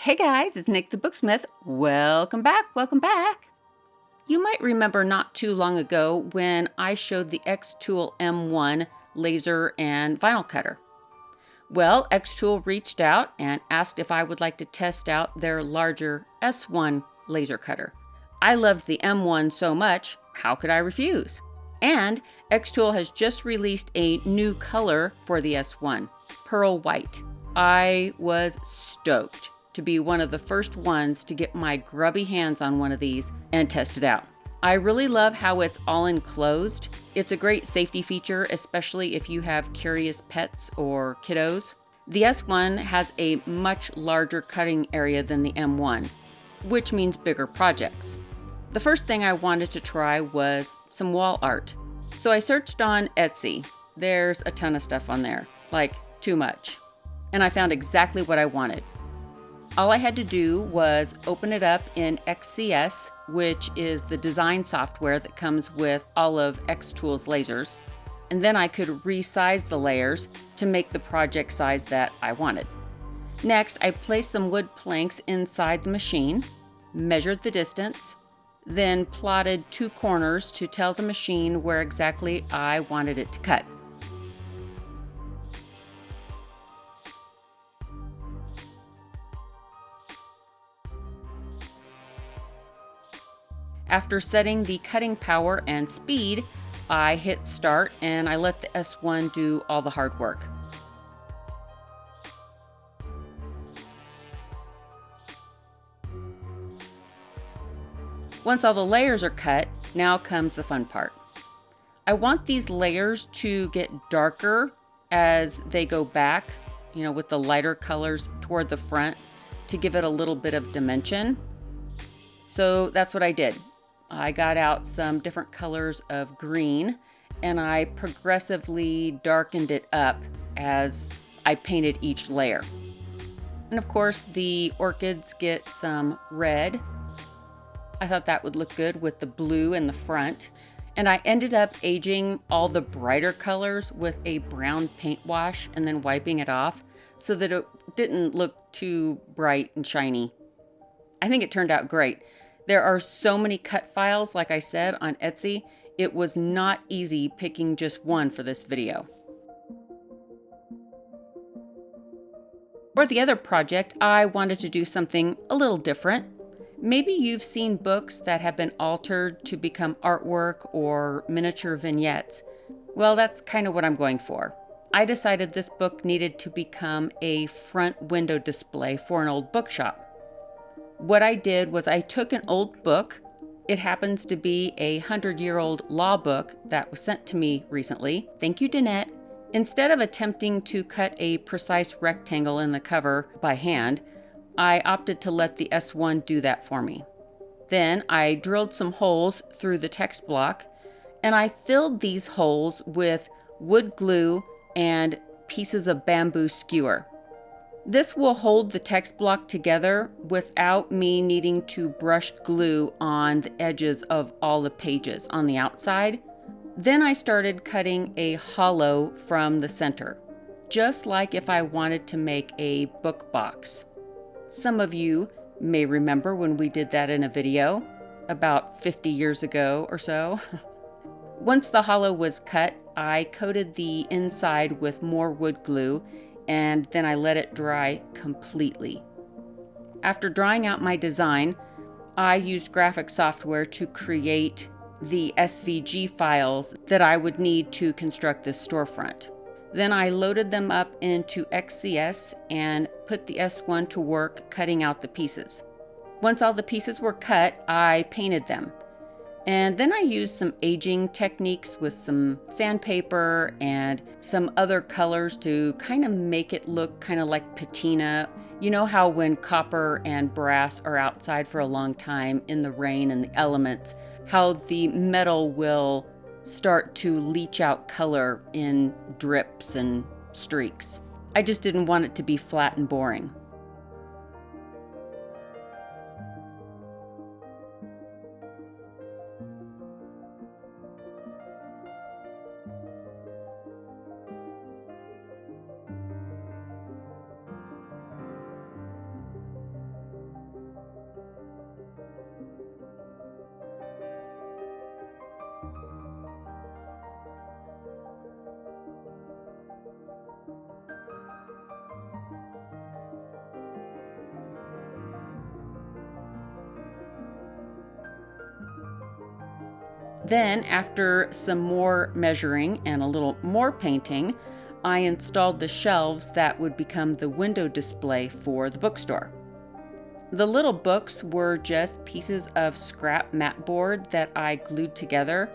Hey guys, it's Nik the Booksmith. Welcome back, welcome back. You might remember not too long ago when I showed the xTool M1 laser and vinyl cutter. Well, xTool reached out and asked if I would like to test out their larger S1 laser cutter. I loved the M1 so much, how could I refuse? And xTool has just released a new color for the S1, pearl white. I was stoked to be one of the first ones to get my grubby hands on one of these and test it out. I really love how it's all enclosed. It's a great safety feature, especially if you have curious pets or kiddos. The S1 has a much larger cutting area than the M1, which means bigger projects. The first thing I wanted to try was some wall art. So I searched on Etsy. There's a ton of stuff on there, like too much. And I found exactly what I wanted. All I had to do was open it up in XCS, which is the design software that comes with all of xTool's lasers, and then I could resize the layers to make the project size that I wanted. Next, I placed some wood planks inside the machine, measured the distance, then plotted two corners to tell the machine where exactly I wanted it to cut. After setting the cutting power and speed, I hit start and I let the S1 do all the hard work. Once all the layers are cut, now comes the fun part. I want these layers to get darker as they go back, with the lighter colors toward the front to give it a little bit of dimension. So that's what I did. I got out some different colors of green and I progressively darkened it up as I painted each layer. And of course, the orchids get some red. I thought that would look good with the blue in the front. And I ended up aging all the brighter colors with a brown paint wash and then wiping it off so that it didn't look too bright and shiny. I think it turned out great. There are so many cut files, like I said, on Etsy. It was not easy picking just one for this video. For the other project, I wanted to do something a little different. Maybe you've seen books that have been altered to become artwork or miniature vignettes. Well, that's kind of what I'm going for. I decided this book needed to become a front window display for an old bookshop. What I did was I took an old book. It happens to be a 100-year-old law book that was sent to me recently. Thank you, Danette. Instead of attempting to cut a precise rectangle in the cover by hand, I opted to let the S1 do that for me. Then I drilled some holes through the text block, and I filled these holes with wood glue and pieces of bamboo skewer. This will hold the text block together without me needing to brush glue on the edges of all the pages on the outside. Then I started cutting a hollow from the center, just like if I wanted to make a book box. Some of you may remember when we did that in a video about 50 years ago or so. Once the hollow was cut, I coated the inside with more wood glue and then I let it dry completely. After drying out my design, I used graphic software to create the SVG files that I would need to construct this storefront. Then I loaded them up into XCS and put the S1 to work cutting out the pieces. Once all the pieces were cut, I painted them. And then I used some aging techniques with some sandpaper and some other colors to kind of make it look kind of like patina. You know how when copper and brass are outside for a long time in the rain and the elements, how the metal will start to leach out color in drips and streaks. I just didn't want it to be flat and boring. Then, after some more measuring and a little more painting, I installed the shelves that would become the window display for the bookstore. The little books were just pieces of scrap mat board that I glued together.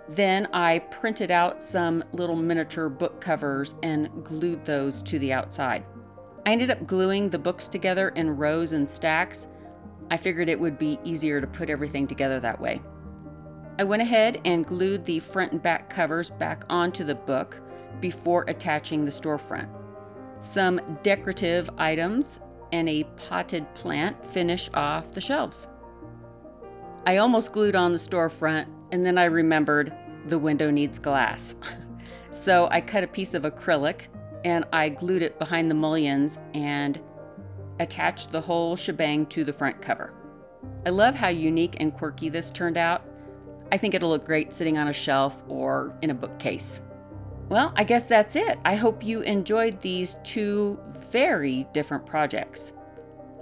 Then I printed out some little miniature book covers and glued those to the outside. I ended up gluing the books together in rows and stacks. I figured it would be easier to put everything together that way. I went ahead and glued the front and back covers back onto the book before attaching the storefront. Some decorative items and a potted plant finish off the shelves. I almost glued on the storefront, and then I remembered the window needs glass. So I cut a piece of acrylic and I glued it behind the mullions and attached the whole shebang to the front cover. I love how unique and quirky this turned out. I think it'll look great sitting on a shelf or in a bookcase. Well, I guess that's it. I hope you enjoyed these two very different projects.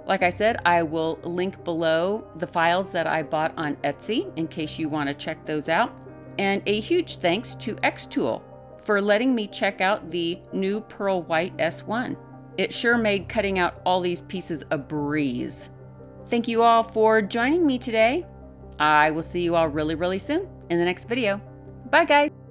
Like I said, I will link below the files that I bought on Etsy in case you want to check those out. And a huge thanks to xTool for letting me check out the new Pearl White S1. It sure made cutting out all these pieces a breeze. Thank you all for joining me today. I will see you all really soon in the next video. Bye, guys.